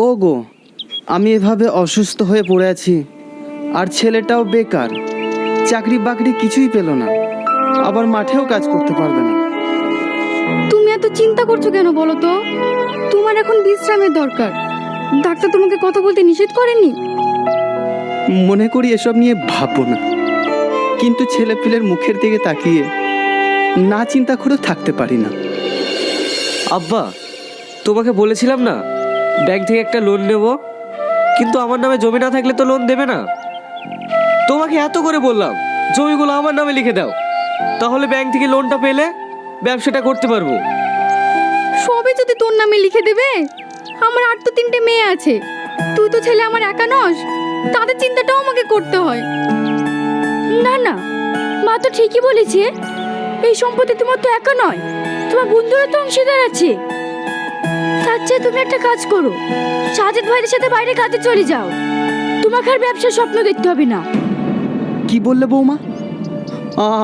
ও গো, আমি এভাবে অসুস্থ হয়ে পড়ে আছি, আর ছেলেটাও বেকার, চাকরি বাকরি কিছুই পেল না, আবার মাঠেও কাজ করতে পারবে না। তুমি এত চিন্তা করছো কেন বলো তো? তোমার এখন বিশ্রামের দরকার। ডাক্তার তোমাকে কথা বলতে নিষেধ করেনি? মনে করি এসব নিয়ে ভাববো না, কিন্তু ছেলে পিলের মুখের দিকে তাকিয়ে না চিন্তা করে থাকতে পারি না। আব্বা, তোমাকে বলেছিলাম না ব্যাংক থেকে একটা লোন নেব, কিন্তু আমার নামে জমি না থাকলে তো লোন দেবে না। তোমাকে এত করে বললাম জমিগুলো আমার নামে লিখে দাও, তাহলে ব্যাংক থেকে লোনটা পেলে ব্যবসাটা করতে পারবো। সবই যদি তোর নামে লিখে দেবে? আমার আর তো 3টে মেয়ে আছে, তুই তো ছেলে আমার একা নস, তাদের চিন্তাটাও আমাকে করতে হয়। না না, মা তো ঠিকই বলেছে, এই সম্পত্তি তোমার তো একা নয়, তোমার বন্ধুরা তো অংশীদার আছে। তার চেয়ে তুমি একটা কাজ করো, সাজেদ ভাইয়ের সাথে বাইরে কাজে চলে যাও, তোমাকে আর ব্যবসার স্বপ্ন দেখতে হবে না। কি বললে বৌমা?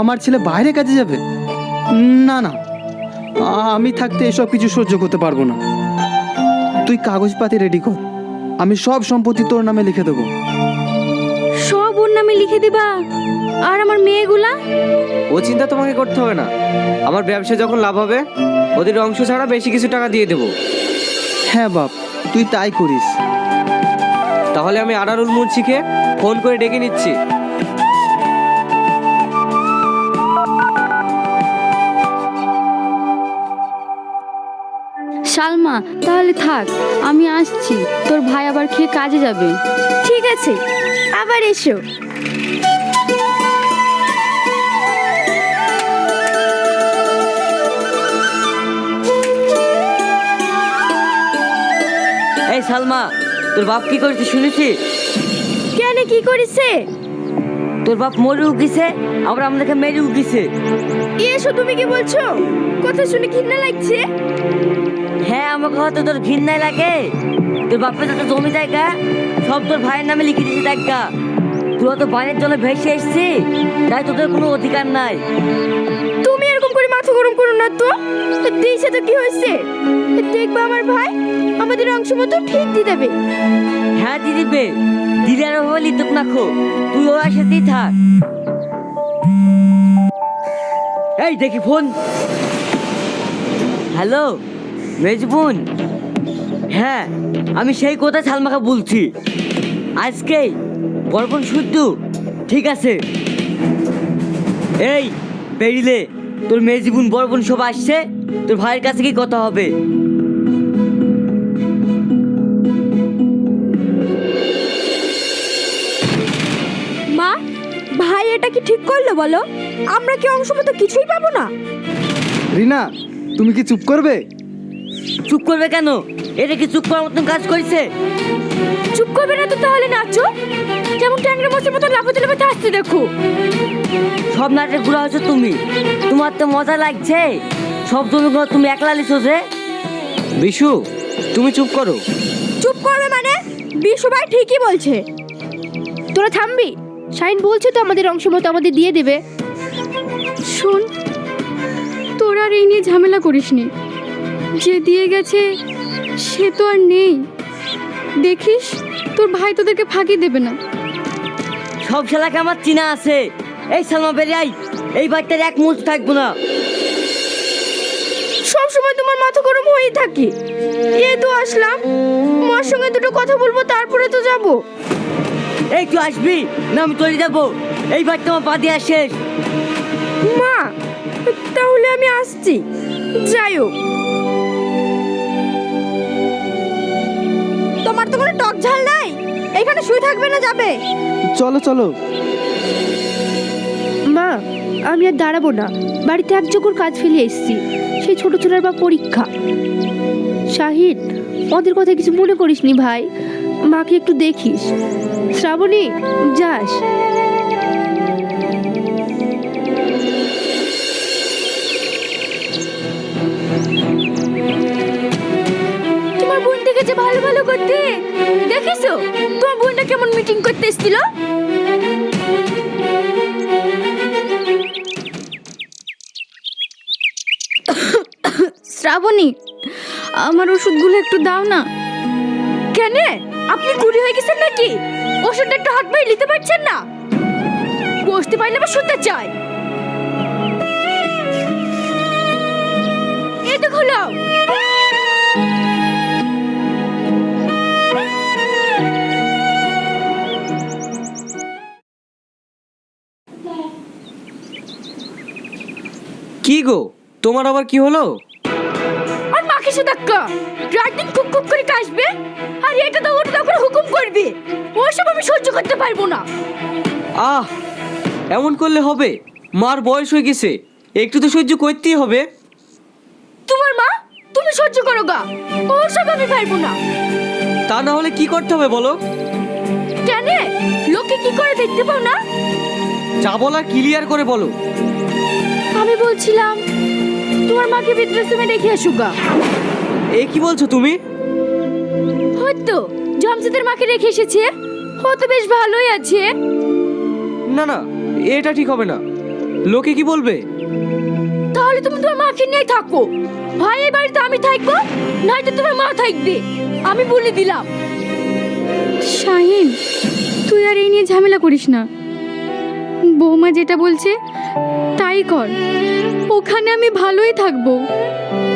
আমার ছেলে বাইরে কাজে যাবে? না না, আমি থাকতে এসব কিছু সহ্য করতে পারবো না। তুই কাগজপাতি রেডি কর, আমি সব সম্পত্তি তোর নামে লিখে দেবো। সব ওর নামে লিখে দিবা? আর আমার মেয়েগুলা? ও চিন্তা তোমাকে করতে হবে না, আমার ব্যবসা যখন লাভ হবে ওদের অংশ ছাড়া বেশি কিছু টাকা দিয়ে দেবো। হ্যাঁ বাপ, তুই তাই করিস। তাহলে আমি আনারুল মুন্সিকে ফোন করে ডেকে নিচ্ছি। সালমা, তাহলে থাক, আমি আসছি, তোর ভাই আবার খেয়ে কাজে যাবে। ঠিক আছে, আবার এসো। এই সালমা, তোর বাপ কি করেছে শুনেছিস? কেন, কি করেছে? তোর বাপ মরে উগিছে, আবার আমাদেরকে মেরে উগিছে। এসো, তুমি কি বলছো? কথা শুনে ঘৃণা লাগছে। হ্যাঁ, আমাকে হয়তো তোর ঘৃণাই লাগে। তোর বাপের যত জমি জায়গা সব তোর ভাইয়ের নামে লিখে দিয়েছে দেখা। তুই তো বাইরের জন্য ভেসে এসছি, তাই তোদের কোনো অধিকার নাই। তুমি এরকম করে মাথা গরম করো না তো, দিয়েছে তো কি হয়েছে? দেখবা আমার ভাই আমাদের অংশ মতো ঠিক দিয়ে দেবে। হ্যাঁ দিয়ে দিবে, দিলে আর বলি তোক না খো, তুই ওর সাথেই থাক। এই দেখি ফোন। হ্যালো মেজবুন, হ্যাঁ আমি সেই কথা সালমাকে বলছি, আজকে বরবন শুদ্ধ। ঠিক আছে, এই বেরিলে তোর মেজবুন বরবন সব আসছে, তোর ভাইয়ের কাছে কি কথা হবে। মা, ভাই এটা কি ঠিক করলো বলো? আমরা কি অংশ মতো কিছুই পাবো না? রিনা, তুমি কি চুপ করবে? চুপ করবে কেন? এটা কি চুপ করার মতন কাজ করেছে? চুপ করবে না তো তাহলে নাচো, যেমন ট্যাংরা মাছের মতো লাফাতে লাফাতে আসছে দেখো। সব নাটে ঘুরা হচ্ছে তুমি, তোমার তো মজা লাগছে। সব জমিগুলো তুমি একলা লিখছো যে। বিশু, তুমি চুপ করো। চুপ করবে মানে? বিশু ভাই ঠিকই বলছে। তোরা থামবি? শাইন বলছে তো আমাদের অংশ মতো আমাদের দিয়ে দেবে। শোন, তোরা আর এই নিয়ে ঝামেলা করিসনি, যে দিয়ে গেছে সে তো আর নেই। দেখিস তোর ভাই তোদেরকে ফাঁকি দেবে না। সব শালাকে আমার চিনা আছে। এই সালমা বেরিয়াই, এই বাচ্চার এক মুহূর্ত থাকবো না। সব সময় তোমার মাথা গরম হয়েই থাকে। এই তো আসলাম, মার সঙ্গে দুটো কথা বলবো, তারপরে তো যাব। এই তুই আসবি না আমি চলে যাবো? এই বাচ্চা আমার পা দিয়ে শেষ। মা, তাহলে আমি আসছি, যাই হোক। তোমার তো কোনো টক ঝাল নাই, এখানে শুয়ে থাকবে না, যাবে? চলো চলো। মা, আমি আর দাঁড়াবো না, বাড়িতে একযোগ্যর কাজ ফেলে এসেছি, সেই ছোট ছোটার বা পরীক্ষা। শাহিদ, ওদের কথা কিছু মনে করিস নি ভাই, মাকে একটু দেখিস। শ্রাবণী, যাস। তোমার বোন দেখেছে ভালো ভালো করতে, দেখিছো তোমার বোনটা কেমন মিটিং করতে এসেছিল? শ্রাবণী, আমার ওষুধগুলো একটু দাও না। কেন আপনি কুড়ি হয়ে গেছেন নাকি? ওষুধটা একটু হাত পায়ে নিতে পারছেন না? বসতে পারলে আবার শুনতে চাই। এই তো খোলো। কি গো, তোমার আবার কি হলো? আর মাকে সুদাক্কা রাত দিন কুক কুক করে কাশবে আর এটা তো ওটা করে হুকুম করবে। ওসব আমি সহ্য করতে পারবো না। আহ, এমন করলে হবে? মার বয়স হয়ে গেছে, একটু তো সহ্য করতেই হবে। তোমার মা, তুমি সহ্য করো গা, ওসব আমি পারবো না। তা না হলে কি করতে হবে বলো? কেন? লোকে কি করে দেখতে পাও না? যা বলার ক্লিয়ার করে বলো। আমি বলছিলাম তোমার মাকে বৃদ্ধাশ্রমে রেখে আসো গা। এ কি বলছো তুমি? হয়তো জমজেদের মাকে রেখে এসেছে, ও তো বেশ ভালোই আছে। না না, এটা ঠিক হবে না। লোকে কি বলবে? তাহলে তুমি তোমার মাকে নিয়ে থাকো। ভাই এই বাড়িতে আমি থাকবো, নয়তো তোমার মা থাকবে, আমি বলে দিলাম। শাহিন, তুই আর এই নিয়ে ঝামেলা করিস না। বৌমা যেটা বলছে তাই কর। ওখানে আমি ভালোই থাকবো,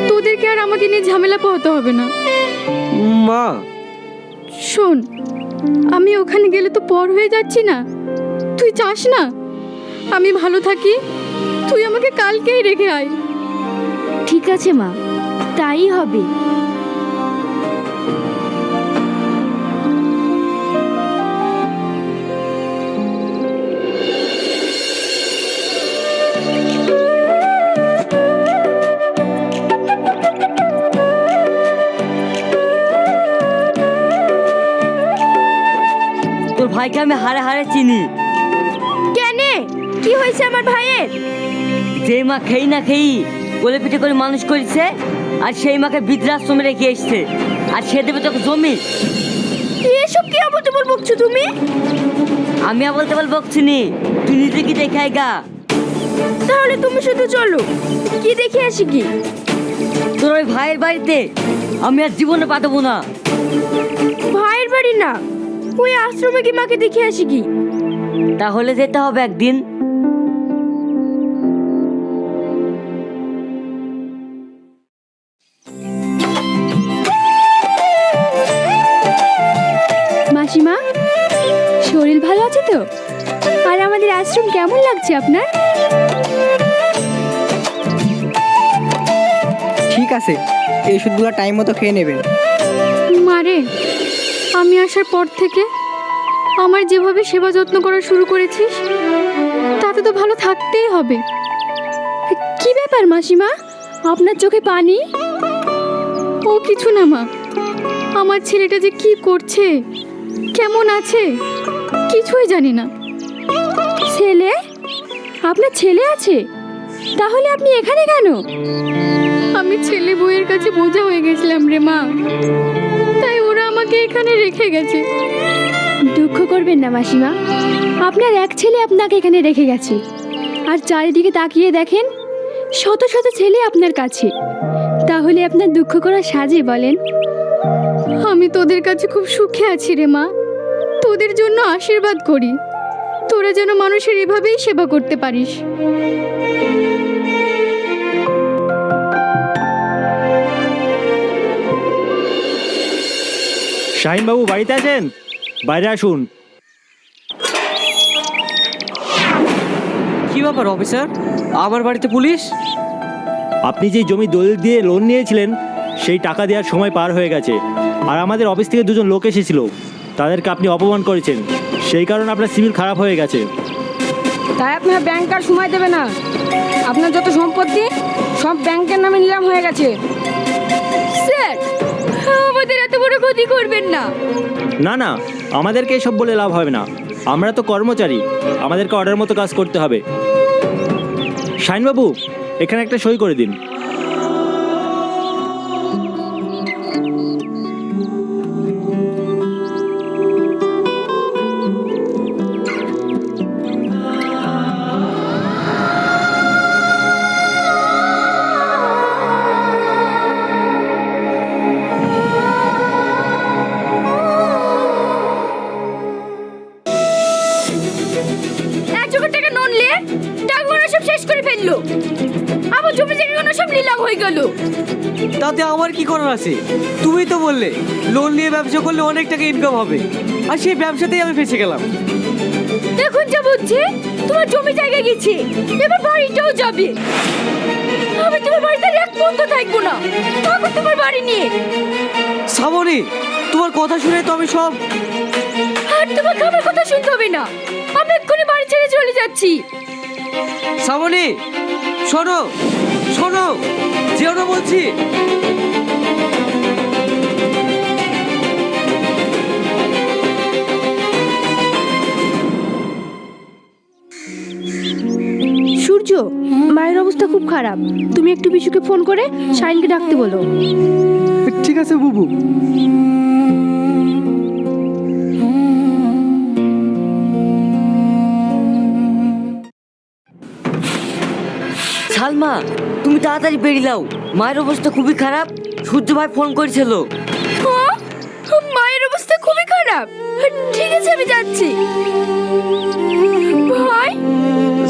তোদেরকে আর আমাকে নিয়ে ঝামেলা পোহাতে হবে না। মা, শোন, আমি ওখানে গেলে তো পর হয়ে যাচ্ছি না? তুই চাস না আমি ভালো থাকি? তুই আমাকে কালকেই রেখে আয়। ঠিক আছে মা, তাই হবে। তোর ভাইকে আমি হারে হারে চিনি। কেন? কি হয়েছে আমার ভাইয়ের? যে মা খেই না খেই কোলে পিঠে করে মানুষ করেছে, আর সেই মাকে বৃদ্ধাশ্রমে রেখে এসছে, আর সে দেবে তোকে জমি। এসব কি আবল তাবল বকছো তুমি? আমি আর বলতে বকছি নি, তুই নিজে কি দেখে আয় গা। তাহলে তুমি শুধু চলো, কি দেখে আসি কি? তোর ওই ভাইয়ের বাড়িতে আমি আর জীবনে পাঠাবো না। ভাইয়ের বাড়ি না, ওই আশ্রমে কি মাকে দেখে আসি কি? তাহলে যেতে হবে একদিন। মাসিমা, শরীর ভালো আছে তো? আর আমাদের আশ্রম কেমন লাগছে আপনার? ঠিক আছে, এই ওষুধগুলো টাইম মতো খেয়ে নেবেন। মারে, আমি আসার পর থেকে আমার যেভাবে সেবা যত্ন করা শুরু করেছিস, তাতে তো ভালো থাকতেই হবে। কি ব্যাপার মাসিমা, আপনার চোখে পানি? ও কিছু না মা, আমার ছেলেটা যে কি করছে, কেমন আছে, কিছুই জানি না। ছেলে? আপনার ছেলে আছে? তাহলে আপনি এখানে কেন? আমি ছেলে বউয়ের কাছে বোঝা হয়ে গেছিলাম রে মা, তাই ওরা আমাকে এখানে রেখে গেছে। দুঃখ করবেন না মাসিমা, আপনার এক ছেলে আপনাকে এখানে রেখে গেছে, আর চারিদিকে তাকিয়ে দেখেন শত শত ছেলে আপনার কাছে। তাহলে আপনার দুঃখ করা সাজে বলেন? আমি তোদের কাছে খুব সুখে আছি রে মা, তোদের জন্য আশীর্বাদ করি, তোরা যেন মানুষের এভাবেই সেবা করতে পারিস। শাহিনবাবু বাড়িতে আছেন? বাইরে আসুন। কি ব্যাপার অফিসার, আমার বাড়িতে পুলিশ? আপনি যে জমি দলিল দিয়ে লোন নিয়েছিলেন, সেই টাকা দেওয়ার সময় পার হয়ে গেছে, আর আমাদের অফিস থেকে দুজন লোক এসেছিল, তাদেরকে আপনি অপমান করেছেন, সেই কারণে আপনার সিভিল খারাপ হয়ে গেছে। তাই আপনার ব্যাংক আর সময় দেবে না। আপনার যত সম্পত্তি সব ব্যাংকের নামে নিলাম হয়ে গেছে। স্যার, আমাদের এত বড় ক্ষতি করবেন না। না না, আমাদেরকে এসব বলে লাভ হবে না, আমরা তো কর্মচারী, আমাদেরকে অর্ডার মতো কাজ করতে হবে। শাহিনবাবু, এখানে একটা সই করে দিন। চিটাং হয়ে গেল। তাতে আমার কি করার আছে? তুমি তো বললে লোন নিয়ে ব্যবসা করলে অনেক টাকা ইনকাম হবে, আর সেই ব্যবসাতেই আমি ফেসে গেলাম। এখন যা বুঝছে তোমার জমি জায়গা গেছে, এবার বাড়িটাও যাবে। আমি তোমার বাড়িতে আর এক বন্ধ থাকবো না, থাকো তোমার বাড়ি নিয়ে। শ্রাবণী, তোমার কথা শুনে তো আমি সব... আর তোমাকে আমার কথা শুনতে হবে না, আমি এক্ষুনি বাড়ি ছেড়ে চলে যাচ্ছি। শ্রাবণী, শোনো শোনো, যেও না বলছি। সূর্য, মায়ের অবস্থা খুব খারাপ, তুমি একটু বিশুকে ফোন করে শাইনকে ডাকতে বলো। ঠিক আছে বুবু। সালমা, তুমি তাড়াতাড়ি বেরিয়ে যাও, মায়ের অবস্থা খুবই খারাপ। সূর্য ভাই ফোন করেছিল। হ্যাঁ? মায়ের অবস্থা খুবই খারাপ। ঠিক আছে, আমি যাচ্ছি। ভাই,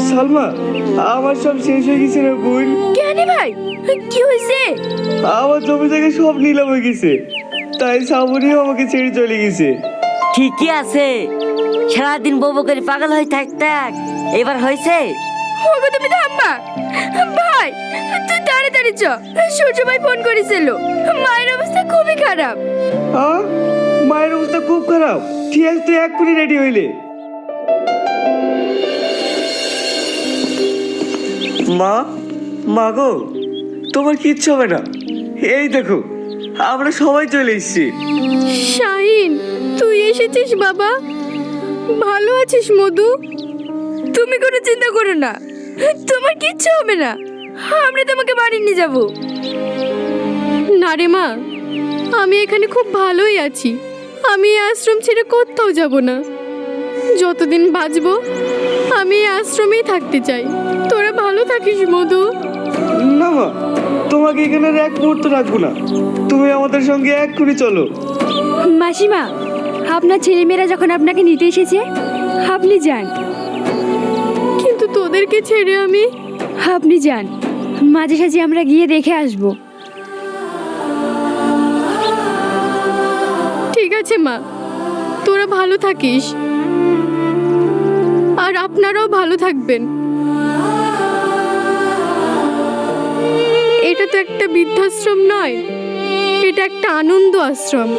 সালমা, আমার সব শেষ হয়ে গেছে রে বোন। কেন ভাই, কি হয়েছে? আমার জমি থেকে সব নিলাম হয়ে গেছে, তাই শ্রাবণীও আমাকে ছেড়ে চলে গেছে। ঠিকই আছে, সারাদিন বউ বউ করে পাগল হয়ে থাক, এবার হয়েছে। ওগো তুমি থামবা। ভাই, তুই তাড়াতাড়ি চ, সূর্য ভাই ফোন করেছিল, মায়ের অবস্থা খুবই খারাপ। হ্যাঁ, মায়ের অবস্থা খুব খারাপ। ঠিক আছে, তুই এক্ষুনি রেডি হইলে। মা, মা গো, তোমার কিচ্ছু হবে না। এই দেখো, আমরা সবাই চলে এসেছি। শাহিন, তুই এসেছিস বাবা? ভালো আছিস মধু? তুমি কোনো চিন্তা করো না, তোমার কিচ্ছু হবে না, আমরা তোমাকে বাড়ি নিয়ে যাব। না রে মা, আমি এখানে খুব ভালোই আছি, আমি এই আশ্রম ছেড়ে কোথাও যাব না। যতদিন বাঁচবো আমি এই আশ্রমেই থাকতে চাই। তোরা ভালো থাকিস মধু। না মা, তোমাকে এখানে আর এক মুহূর্ত রাখবো না, তুমি আমাদের সঙ্গে এক্ষুনি চলো। মাসিমা, আপনার ছেলেমেয়েরা যখন আপনাকে নিতে এসেছে, আপনি যান। কিন্তু তোদেরকে ছেড়ে আমি? আপনি যান, মাঝে সাঝে আমরা গিয়ে দেখে আসব। ঠিক আছে মা, তোরা ভালো থাকিস, আর আপনারাও ভালো থাকবেন। এটা তো একটা বৃদ্ধাশ্রম নয়, এটা একটা আনন্দ আশ্রম।